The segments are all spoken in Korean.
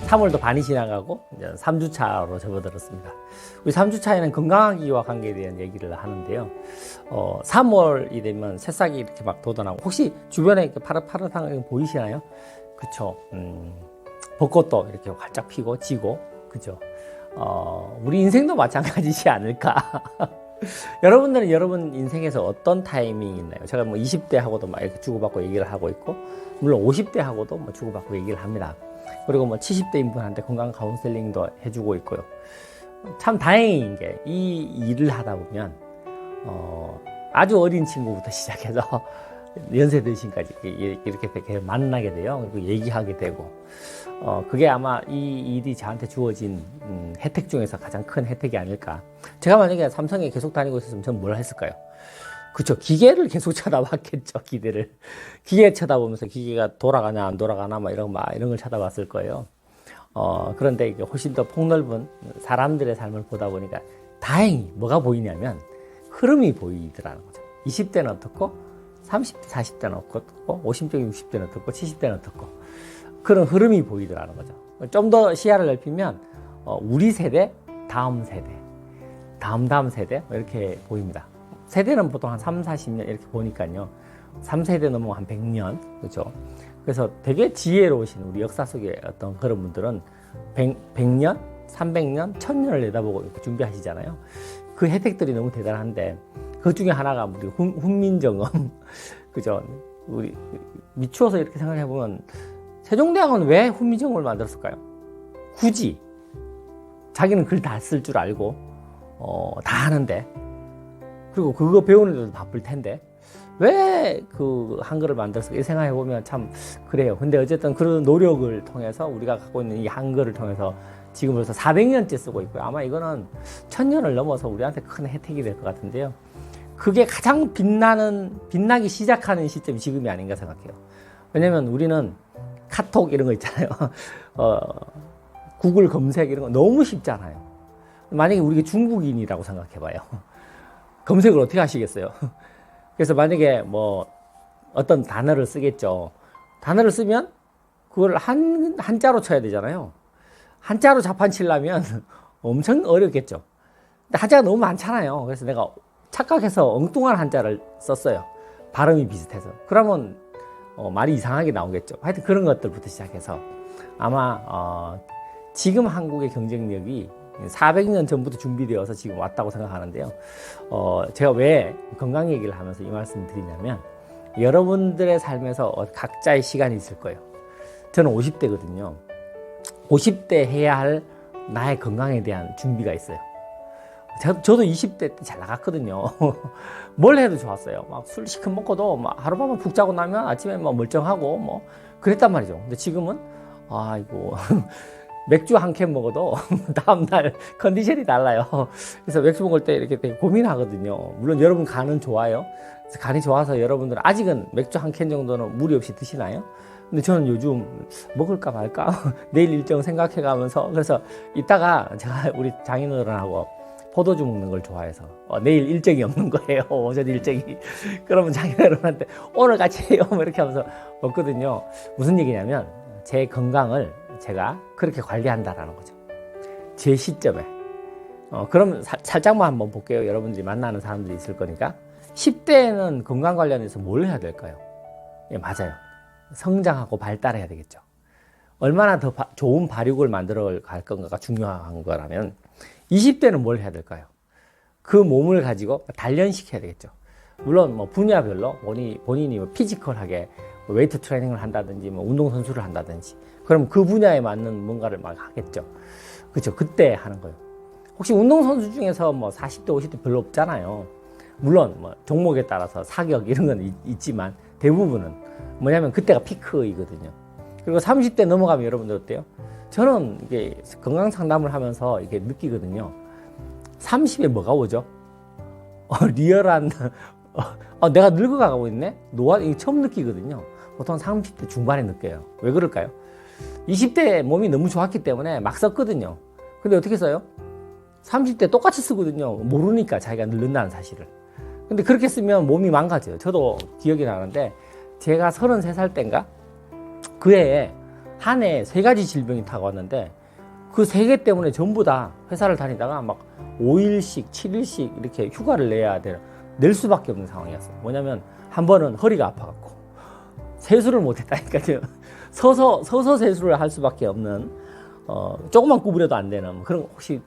3월도 반이 지나가고 이제 3주차로 접어들었습니다. 우리 3주차에는 건강하기와 관계에 대한 얘기를 하는데요. 3월이 되면 새싹이 이렇게 막 돋아나고, 혹시 주변에 이렇게 파릇파릇한 거 보이시나요? 그쵸. 벚꽃도 이렇게 활짝 피고 지고, 그죠. 우리 인생도 마찬가지지 않을까. 여러분들은 여러분 인생에서 어떤 타이밍이 있나요? 제가 뭐 20대하고도 막 이렇게 주고받고 얘기를 하고 있고, 물론 50대하고도 뭐 주고받고 얘기를 합니다. 그리고 뭐 70대인 분한테 건강 카운셀링도 해주고 있고요. 참 다행인 게, 이 일을 하다 보면, 아주 어린 친구부터 시작해서 연세 드신까지 이렇게 만나게 돼요. 그리고 얘기하게 되고, 그게 아마 이 일이 저한테 주어진 혜택 중에서 가장 큰 혜택이 아닐까. 제가 만약에 삼성에 계속 다니고 있었으면 저는 뭘 했을까요? 그쵸. 기계를 계속 쳐다봤겠죠. 기계 쳐다보면서 기계가 돌아가냐 안 돌아가나 이런 걸 쳐다봤을 거예요. 그런데 이게 훨씬 더 폭넓은 사람들의 삶을 보다 보니까 다행히 뭐가 보이냐면 흐름이 보이더라는 거죠. 20대는 어떻고, 30대, 40대는 어떻고, 50대, 60대는 어떻고, 70대는 어떻고, 그런 흐름이 보이더라는 거죠. 좀 더 시야를 넓히면 우리 세대, 다음 세대, 다음 세대 이렇게 보입니다. 세대는 보통 한 3, 40년 이렇게 보니까요. 3세대 넘으면 한 100년, 그렇죠? 그래서 되게 지혜로우신 우리 역사 속의 어떤 그런 분들은 100년, 300년, 1000년을 내다보고 이렇게 준비하시잖아요. 그 혜택들이 너무 대단한데, 그 중에 하나가 우리 훈민정음, 그죠? 우리 미추어서 이렇게 생각해보면, 세종대왕은 왜 훈민정음을 만들었을까요? 굳이 자기는 글 다 쓸 줄 알고 다 하는데, 그리고 그거 배우는 데도 바쁠 텐데 왜 그 한글을 만들었을까 생각해보면 참 그래요. 근데 어쨌든 그런 노력을 통해서 우리가 갖고 있는 이 한글을 통해서 지금 벌써 400년째 쓰고 있고요. 아마 이거는 1000년을 넘어서 우리한테 큰 혜택이 될 것 같은데요. 그게 가장 빛나기 시작하는 시점이 지금이 아닌가 생각해요. 왜냐면 우리는 카톡 이런 거 있잖아요. 구글 검색 이런 거 너무 쉽잖아요. 만약에 우리가 중국인이라고 생각해봐요. 검색을 어떻게 하시겠어요? 그래서 만약에 뭐 어떤 단어를 쓰겠죠. 단어를 쓰면 그걸 한자로 쳐야 되잖아요. 한자로 자판 치려면 엄청 어렵겠죠. 근데 한자가 너무 많잖아요. 그래서 내가 착각해서 엉뚱한 한자를 썼어요. 발음이 비슷해서. 그러면 말이 이상하게 나오겠죠. 하여튼 그런 것들부터 시작해서 아마 지금 한국의 경쟁력이 400년 전부터 준비되어서 지금 왔다고 생각하는데요. 제가 왜 건강 얘기를 하면서 이 말씀을 드리냐면, 여러분들의 삶에서 각자의 시간이 있을 거예요. 저는 50대거든요. 50대 해야 할 나의 건강에 대한 준비가 있어요. 저도 20대 때 잘 나갔거든요. 뭘 해도 좋았어요. 막 술 시큼 먹고도 막 하룻밤만 푹 자고 나면 아침에 막 멀쩡하고 뭐 그랬단 말이죠. 근데 지금은 아이고 맥주 한 캔 먹어도 다음날 컨디션이 달라요. 그래서 맥주 먹을 때 이렇게 되게 고민하거든요. 물론 여러분 간은 좋아요. 그래서 간이 좋아서 여러분들은 아직은 맥주 한 캔 정도는 무리 없이 드시나요? 근데 저는 요즘 먹을까 말까 내일 일정 생각해 가면서, 그래서 이따가 제가 우리 장인어른하고 포도주 먹는 걸 좋아해서 내일 일정이 없는 거예요. 오전 일정이. 그러면 장인어른한테 오늘 같이 해요 이렇게 하면서 먹거든요. 무슨 얘기냐면 제 건강을 제가 그렇게 관리한다라는 거죠. 제 시점에. 그럼 살짝만 한번 볼게요. 여러분들이 만나는 사람들이 있을 거니까. 10대에는 건강 관련해서 뭘 해야 될까요? 예, 맞아요. 성장하고 발달해야 되겠죠. 얼마나 더 좋은 발육을 만들어 갈 건가가 중요한 거라면 20대는 뭘 해야 될까요? 그 몸을 가지고 단련시켜야 되겠죠. 물론 뭐 분야별로 본인이 뭐 피지컬하게 웨이트 트레이닝을 한다든지 뭐 운동선수를 한다든지, 그럼 그 분야에 맞는 뭔가를 막 하겠죠. 그렇죠. 그때 하는 거예요. 혹시 운동선수 중에서 뭐 40대, 50대 별로 없잖아요. 물론 뭐 종목에 따라서 사격 이런 건 있지만 대부분은 뭐냐면 그때가 피크이거든요. 그리고 30대 넘어가면 여러분들 어때요? 저는 이게 건강 상담을 하면서 이게 느끼거든요. 30에 뭐가 오죠? 리얼한 내가 늙어가고 있네? 노화, 이게 처음 느끼거든요. 보통 30대 중반에 느껴요. 왜 그럴까요? 20대 몸이 너무 좋았기 때문에 막 썼거든요. 근데 어떻게 써요? 30대 똑같이 쓰거든요. 모르니까 자기가 늙는다는 사실을. 근데 그렇게 쓰면 몸이 망가져요. 저도 기억이 나는데 제가 33살 때인가? 그 해에 한 해 3가지 질병이 다가왔는데 그 3개 때문에 전부 다 회사를 다니다가 막 5일씩, 7일씩 이렇게 휴가를 낼 수밖에 없는 상황이었어요. 뭐냐면 한 번은 허리가 아파갖고 세수를 못했다니까요. 서서 세수를 할 수밖에 없는 조금만 구부려도 안 되는 그런 혹시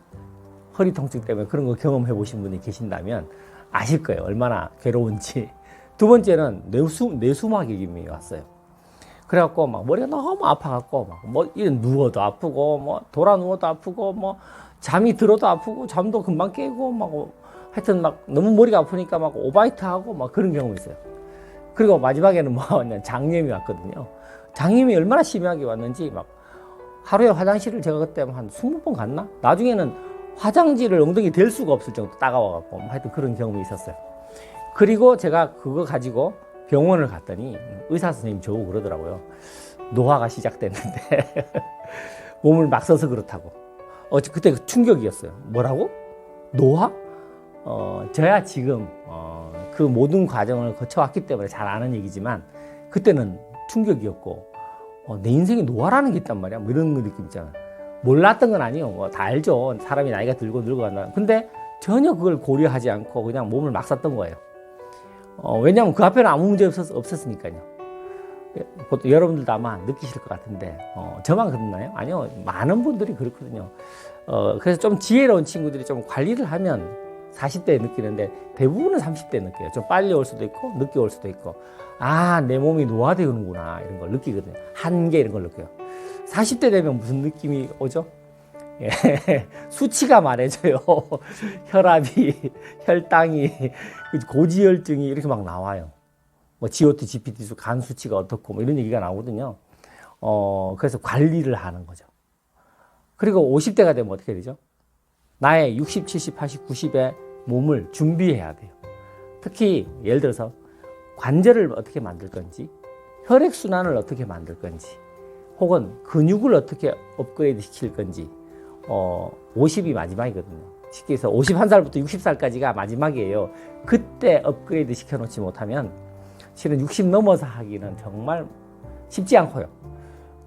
허리 통증 때문에 그런 거 경험해 보신 분이 계신다면 아실 거예요. 얼마나 괴로운지. 두 번째는 뇌수막염이 왔어요. 그래갖고 막 머리가 너무 아파갖고 뭐 이런 누워도 아프고 뭐 돌아 누워도 아프고 뭐 잠이 들어도 아프고 잠도 금방 깨고 막 하여튼 막 너무 머리가 아프니까 막 오바이트 하고 막 그런 경우 있어요. 그리고 마지막에는 뭐 왔냐 장염이 왔거든요. 장염이 얼마나 심하게 왔는지 막 하루에 화장실을 제가 그때 한 20번 갔나? 나중에는 화장지를 엉덩이 댈 수가 없을 정도 따가워갖고 하여튼 그런 경험이 있었어요. 그리고 제가 그거 가지고 병원을 갔더니 의사 선생님이 저보고 그러더라고요. 노화가 시작됐는데 몸을 막 써서 그렇다고. 그때 충격이었어요. 뭐라고? 노화? 저야 지금 그 모든 과정을 거쳐왔기 때문에 잘 아는 얘기지만 그때는 충격이었고 내 인생에 노화라는 게 있단 말이야. 뭐 이런 느낌 있잖아. 몰랐던 건 아니에요. 뭐 다 알죠. 사람이 나이가 들고 늙어간다. 근데 전혀 그걸 고려하지 않고 그냥 몸을 막 썼던 거예요. 왜냐하면 그 앞에는 아무 문제 없었으니까요. 보통 여러분들도 아마 느끼실 것 같은데 저만 그렇나요? 아니요. 많은 분들이 그렇거든요. 그래서 좀 지혜로운 친구들이 좀 관리를 하면 40대에 느끼는데 대부분은 30대에 느껴요. 좀 빨리 올 수도 있고 늦게 올 수도 있고 내 몸이 노화되는구나 이런 걸 느끼거든요. 한계 이런 걸 느껴요. 40대 되면 무슨 느낌이 오죠? 예, 수치가 말해줘요. 혈압이, 혈당이, 고지혈증이 이렇게 막 나와요. 뭐 GOT, GPT, 간 수치가 어떻고 뭐 이런 얘기가 나오거든요. 그래서 관리를 하는 거죠. 그리고 50대가 되면 어떻게 되죠? 나의 60, 70, 80, 90의 몸을 준비해야 돼요. 특히 예를 들어서 관절을 어떻게 만들 건지, 혈액순환을 어떻게 만들 건지, 혹은 근육을 어떻게 업그레이드 시킬 건지, 50이 마지막이거든요. 쉽게 해서 51살부터 60살까지가 마지막이에요. 그때 업그레이드 시켜놓지 못하면 실은 60 넘어서 하기는 정말 쉽지 않고요.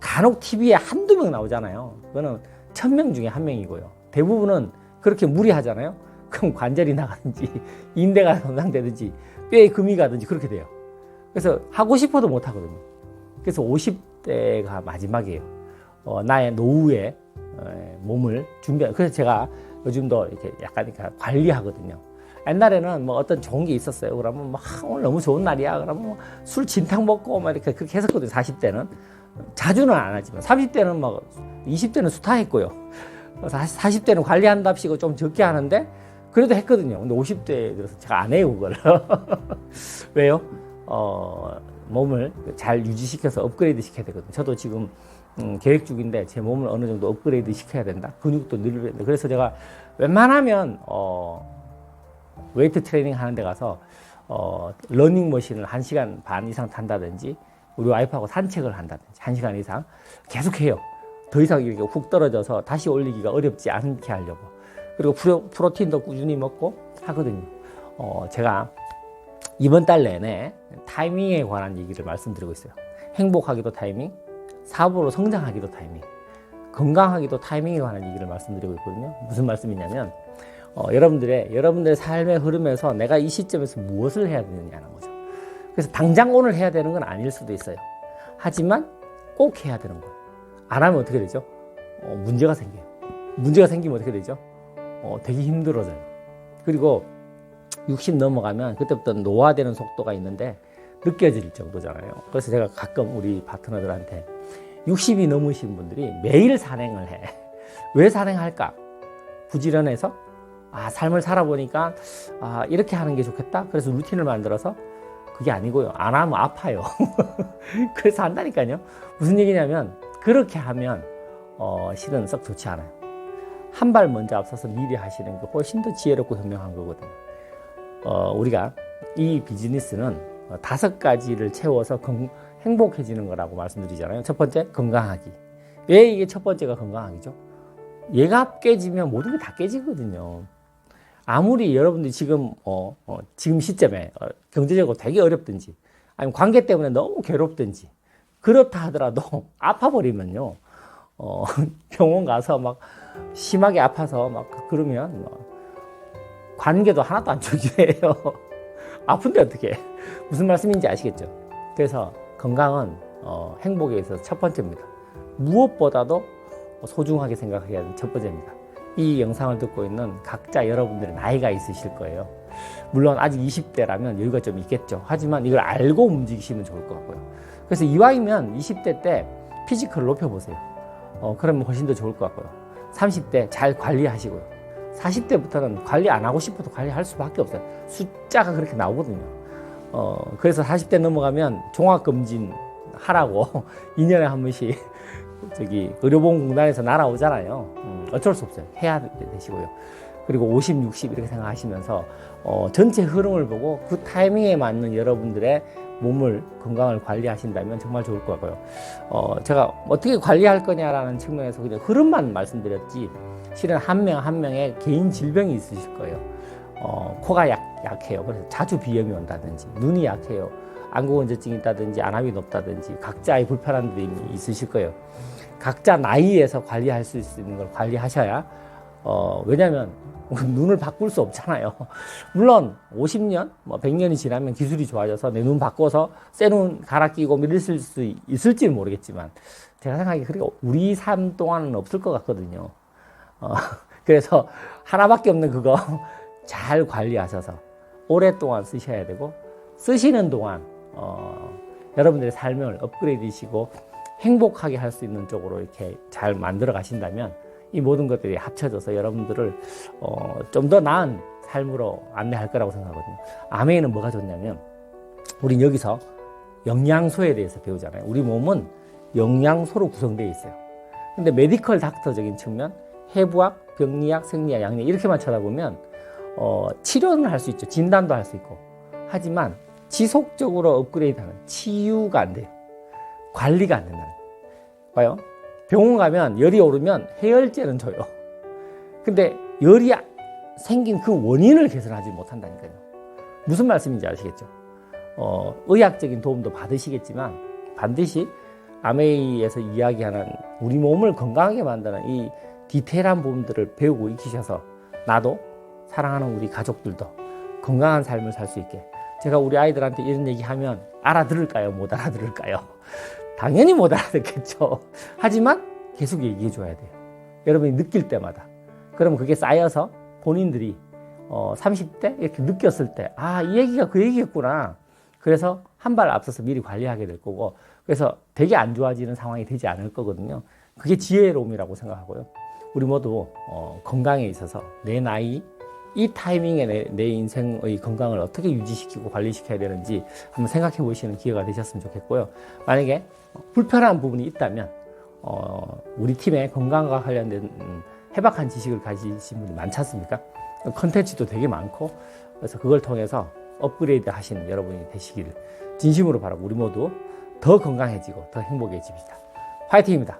간혹 TV에 한두 명 나오잖아요. 그거는 1000명 중에 1명이고요. 대부분은 그렇게 무리하잖아요. 그럼 관절이 나가든지 인대가 손상되든지 뼈에 금이 가든지 그렇게 돼요. 그래서 하고 싶어도 못 하거든요. 그래서 50대가 마지막이에요. 나의 노후에 몸을 준비하는. 그래서 제가 요즘도 이렇게 약간 관리하거든요. 옛날에는 뭐 어떤 좋은 게 있었어요. 그러면 막 오늘 너무 좋은 날이야. 그러면 뭐 술 진탕 먹고 막 이렇게 그렇게 했었거든요. 40대는 자주는 안 하지만 30대는 막 20대는 수타했고요. 40대는 관리한답시고 좀 적게 하는데 그래도 했거든요. 근데 50대에 들어서 제가 안 해요, 그걸. 왜요? 몸을 잘 유지시켜서 업그레이드 시켜야 되거든요. 저도 지금 계획 중인데 제 몸을 어느 정도 업그레이드 시켜야 된다. 근육도 늘려야 된다. 그래서 제가 웬만하면 웨이트 트레이닝 하는 데 가서 러닝머신을 1시간 반 이상 탄다든지 우리 와이프하고 산책을 한다든지 1시간 이상 계속 해요. 더 이상 이렇게 훅 떨어져서 다시 올리기가 어렵지 않게 하려고. 그리고 프로틴도 꾸준히 먹고 하거든요. 제가 이번 달 내내 타이밍에 관한 얘기를 말씀드리고 있어요. 행복하기도 타이밍, 사업으로 성장하기도 타이밍, 건강하기도 타이밍에 관한 얘기를 말씀드리고 있거든요. 무슨 말씀이냐면 여러분들의 삶의 흐름에서 내가 이 시점에서 무엇을 해야 되느냐는 거죠. 그래서 당장 오늘 해야 되는 건 아닐 수도 있어요. 하지만 꼭 해야 되는 거예요. 안 하면 어떻게 되죠? 문제가 생겨요. 문제가 생기면 어떻게 되죠? 되게 힘들어져요. 그리고 60 넘어가면 그때부터 노화되는 속도가 있는데 느껴질 정도잖아요. 그래서 제가 가끔 우리 파트너들한테 60이 넘으신 분들이 매일 산행을 해. 왜 산행할까? 부지런해서 삶을 살아보니까 이렇게 하는 게 좋겠다. 그래서 루틴을 만들어서 그게 아니고요. 안 하면 아파요. 그래서 한다니까요. 무슨 얘기냐면 그렇게 하면 실은 썩 좋지 않아요. 한 발 먼저 앞서서 미리 하시는 게 훨씬 더 지혜롭고 현명한 거거든요. 우리가 이 비즈니스는 5가지를 채워서 행복해지는 거라고 말씀드리잖아요. 첫 번째, 건강하기. 왜 이게 첫 번째가 건강하기죠? 얘가 깨지면 모든 게 다 깨지거든요. 아무리 여러분들이 지금 지금 시점에 경제적으로 되게 어렵든지 아니면 관계 때문에 너무 괴롭든지 그렇다 하더라도 아파버리면요. 병원 가서 막 심하게 아파서 막 그러면 관계도 하나도 안 좋게해요. 아픈데 어떻게? 무슨 말씀인지 아시겠죠? 그래서 건강은 행복에 있어서 첫 번째입니다. 무엇보다도 소중하게 생각해야 하는 첫 번째입니다. 이 영상을 듣고 있는 각자 여러분들의 나이가 있으실 거예요. 물론 아직 20대라면 여유가 좀 있겠죠. 하지만 이걸 알고 움직이시면 좋을 것 같고요. 그래서 이왕이면 20대 때 피지컬을 높여보세요. 그러면 훨씬 더 좋을 것 같고요. 30대 잘 관리하시고요. 40대부터는 관리 안 하고 싶어도 관리할 수밖에 없어요. 숫자가 그렇게 나오거든요. 그래서 40대 넘어가면 종합검진 하라고 2년에 한 번씩 의료보험공단에서 날아오잖아요. 어쩔 수 없어요. 해야 되시고요. 그리고 50, 60 이렇게 생각하시면서 전체 흐름을 보고 그 타이밍에 맞는 여러분들의 몸을 건강을 관리하신다면 정말 좋을 것 같고요. 제가 어떻게 관리할 거냐라는 측면에서 그냥 흐름만 말씀드렸지 실은 한 명 한 명의 개인 질병이 있으실 거예요. 코가 약해요. 그래서 자주 비염이 온다든지 눈이 약해요. 안구건조증이 있다든지 안압이 높다든지 각자의 불편한 점이 있으실 거예요. 각자 나이에서 관리할 수 있는 걸 관리하셔야 왜냐하면 눈을 바꿀 수 없잖아요. 물론 50년, 100년이 지나면 기술이 좋아져서 내 눈 바꿔서 새 눈 갈아 끼고 이랬을 수 있을지는 모르겠지만 제가 생각하기에 그렇게 우리 삶 동안은 없을 것 같거든요. 그래서 하나밖에 없는 그거 잘 관리하셔서 오랫동안 쓰셔야 되고 쓰시는 동안 여러분들의 삶을 업그레이드시고 행복하게 할 수 있는 쪽으로 이렇게 잘 만들어 가신다면 이 모든 것들이 합쳐져서 여러분들을 좀 더 나은 삶으로 안내할 거라고 생각하거든요. 아메이는 뭐가 좋냐면 우린 여기서 영양소에 대해서 배우잖아요. 우리 몸은 영양소로 구성되어 있어요. 근데 메디컬 닥터적인 측면 해부학, 병리학, 생리학, 양리학 이렇게만 쳐다보면 치료는 할 수 있죠. 진단도 할 수 있고. 하지만 지속적으로 업그레이드하는 치유가 안 돼요. 관리가 안 된다는 거예요. 봐요. 병원 가면 열이 오르면 해열제는 줘요. 근데 열이 생긴 그 원인을 개선하지 못한다니까요. 무슨 말씀인지 아시겠죠? 의학적인 도움도 받으시겠지만 반드시 아메이에서 이야기하는 우리 몸을 건강하게 만드는 이 디테일한 부분들을 배우고 익히셔서 나도 사랑하는 우리 가족들도 건강한 삶을 살 수 있게. 제가 우리 아이들한테 이런 얘기하면 알아들을까요? 못 알아들을까요? 당연히 못 알아듣겠죠. 하지만 계속 얘기해 줘야 돼요. 여러분이 느낄 때마다. 그러면 그게 쌓여서 본인들이 30대 이렇게 느꼈을 때 이 얘기가 그 얘기였구나. 그래서 한 발 앞서서 미리 관리하게 될 거고 그래서 되게 안 좋아지는 상황이 되지 않을 거거든요. 그게 지혜로움이라고 생각하고요. 우리 모두 건강에 있어서 내 나이 이 타이밍에 내 인생의 건강을 어떻게 유지시키고 관리시켜야 되는지 한번 생각해 보시는 기회가 되셨으면 좋겠고요. 만약에 불편한 부분이 있다면 우리 팀의 건강과 관련된 해박한 지식을 가지신 분이 많지 않습니까? 컨텐츠도 되게 많고 그래서 그걸 통해서 업그레이드 하시는 여러분이 되시기를 진심으로 바라고 우리 모두 더 건강해지고 더 행복해집시다. 화이팅입니다.